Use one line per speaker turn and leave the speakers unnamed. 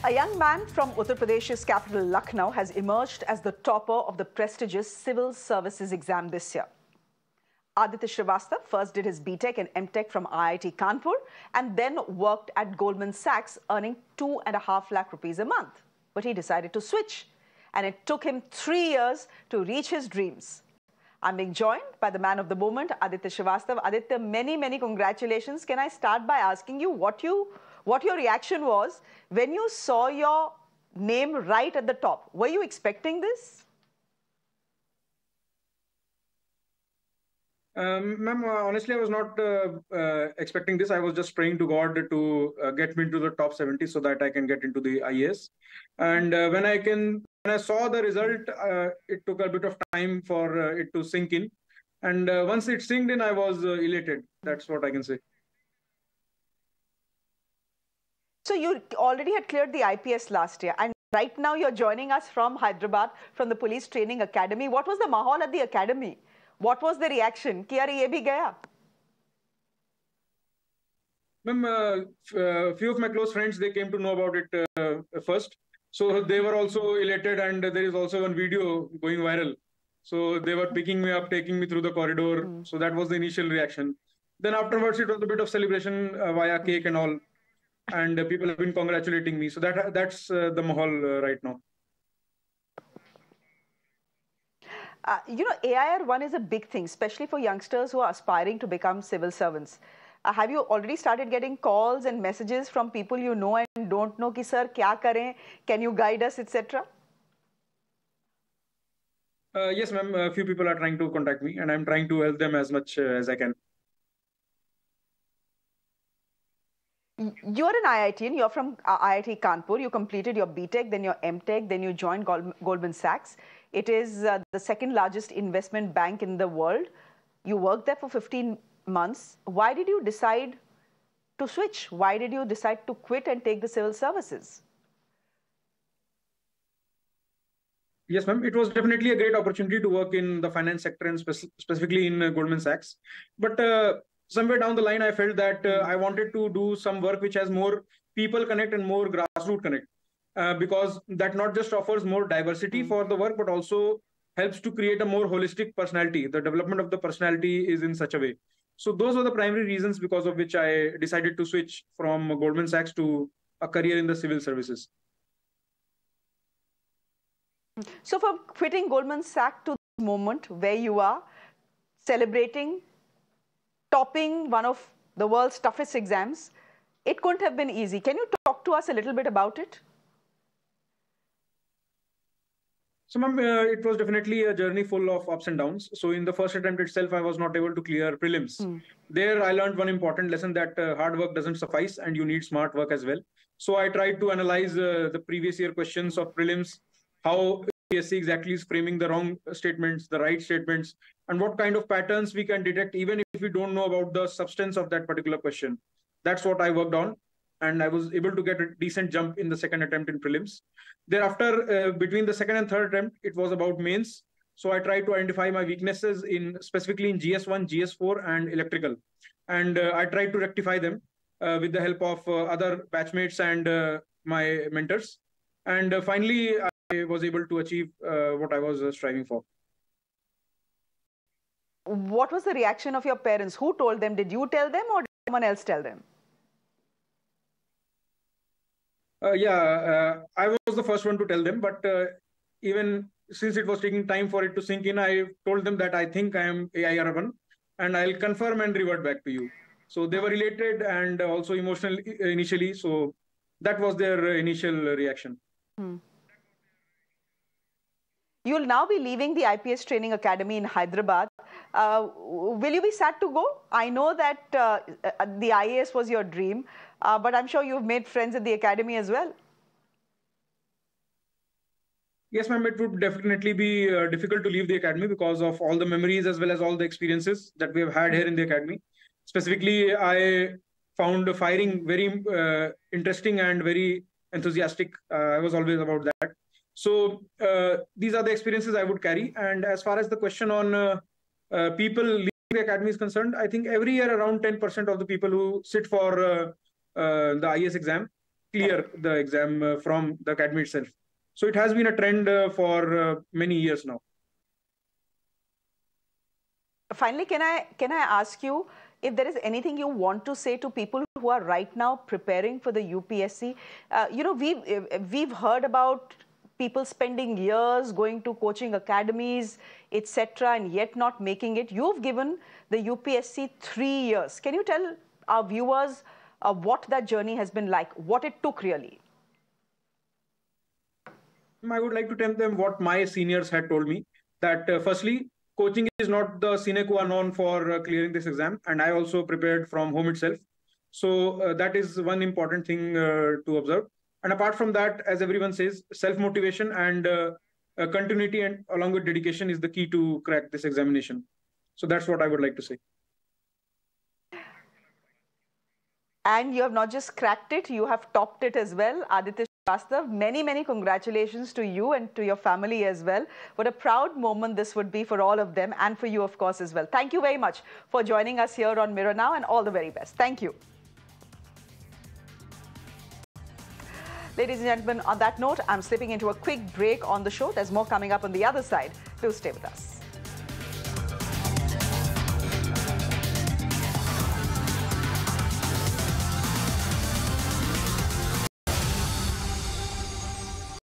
A young man from Uttar Pradesh's capital Lucknow has emerged as the topper of the prestigious Civil Services exam this year. Aditya Srivastava first did his BTech and MTech from IIT Kanpur and then worked at Goldman Sachs, earning 2.5 lakh rupees a month. But he decided to switch, and it took him 3 years to reach his dreams. I'm being joined by the man of the moment, Aditya Srivastava. Aditya, many congratulations. Can I start by asking you what your reaction was when you saw your name right at the top? Were you expecting this?
Ma'am, honestly, I was not expecting this. I was just praying to God to get me into the top 70 so that I can get into the IAS. And when I saw the result, it took a bit of time for it to sink in. And once it sinked in, I was elated. That's what I can say.
So you already had cleared the IPS last year, and right now you're joining us from Hyderabad, from the Police Training Academy. What was the mahal at the academy? What was the reaction? Ki yaar ye bhi gaya?
Ma'am, few of my close friends, they came to know about it first. So they were also elated, and there is also one video going viral. So they were picking me up, taking me through the corridor. So that was the initial reaction. Then afterwards, it was a bit of celebration via cake and all. And people have been congratulating me. So that's the mahal right now.
AIR1 is a big thing, especially for youngsters who are aspiring to become civil servants. Have you already started getting calls and messages from people you know and don't know, ki sir, kya kare? Can you guide us, etc.?
Yes, ma'am. A few people are trying to contact me, and I'm trying to help them as much as I can.
You're an IITian, you're from IIT Kanpur, you completed your BTech, then your MTech, then you joined Goldman Sachs. It is the second largest investment bank in the world. You worked there for 15 months. Why did you decide to switch? Why did you decide to quit and take the civil services?
Yes, ma'am. It was definitely a great opportunity to work in the finance sector and specifically in Goldman Sachs. But somewhere down the line, I felt that I wanted to do some work which has more people connect and more grassroots connect. Because that not just offers more diversity for the work, but also helps to create a more holistic personality. The development of the personality is in such a way. So those were the primary reasons because of which I decided to switch from Goldman Sachs to a career in the civil services.
So from quitting Goldman Sachs to the moment where you are celebrating, topping one of the world's toughest exams, it couldn't have been easy. Can you talk to us a little bit about it?
So, ma'am, it was definitely a journey full of ups and downs. So, in the first attempt itself, I was not able to clear prelims. There, I learned one important lesson that hard work doesn't suffice and you need smart work as well. So, I tried to analyze the previous year questions of prelims, how UPSC exactly is framing the wrong statements, the right statements, and what kind of patterns we can detect even if we don't know about the substance of that particular question. That's what I worked on. And I was able to get a decent jump in the second attempt in prelims. Thereafter, between the second and third attempt, it was about mains. So I tried to identify my weaknesses specifically in GS1, GS4, and electrical. And I tried to rectify them with the help of other batchmates and my mentors. And finally, I was able to achieve what I was striving for.
What was the reaction of your parents? Who told them? Did you tell them or did someone else tell them?
I was the first one to tell them, but even since it was taking time for it to sink in, I told them that I think I am AIR1 and I'll confirm and revert back to you. So they were related and also emotional initially. So that was their initial reaction.
You'll now be leaving the IPS Training Academy in Hyderabad. Will you be sad to go? I know that the IAS was your dream, but I'm sure you've made friends at the academy as well.
Yes, ma'am, it would definitely be difficult to leave the academy because of all the memories as well as all the experiences that we have had here in the academy. Specifically, I found firing very interesting and very enthusiastic. I was always about that. So these are the experiences I would carry. And as far as the question on people leaving the academy is concerned, I think every year around 10% of the people who sit for the IAS exam clear the exam from the academy itself. So it has been a trend for many years now.
Finally, can I ask you if there is anything you want to say to people who are right now preparing for the UPSC? We've heard about people spending years going to coaching academies, etc., and yet not making it. You've given the UPSC 3 years. Can you tell our viewers what that journey has been like, what it took really?
I would like to tell them what my seniors had told me, that firstly, coaching is not the sine qua non for clearing this exam, and I also prepared from home itself. So that is one important thing to observe. And apart from that, as everyone says, self-motivation and continuity and along with dedication is the key to crack this examination. So that's what I would like to say.
And you have not just cracked it, you have topped it as well. Aditya Srivastava, many, many congratulations to you and to your family as well. What a proud moment this would be for all of them and for you, of course, as well. Thank you very much for joining us here on Mirror Now, and all the very best. Thank you. Ladies and gentlemen, on that note, I'm slipping into a quick break on the show. There's more coming up on the other side. Do stay with us.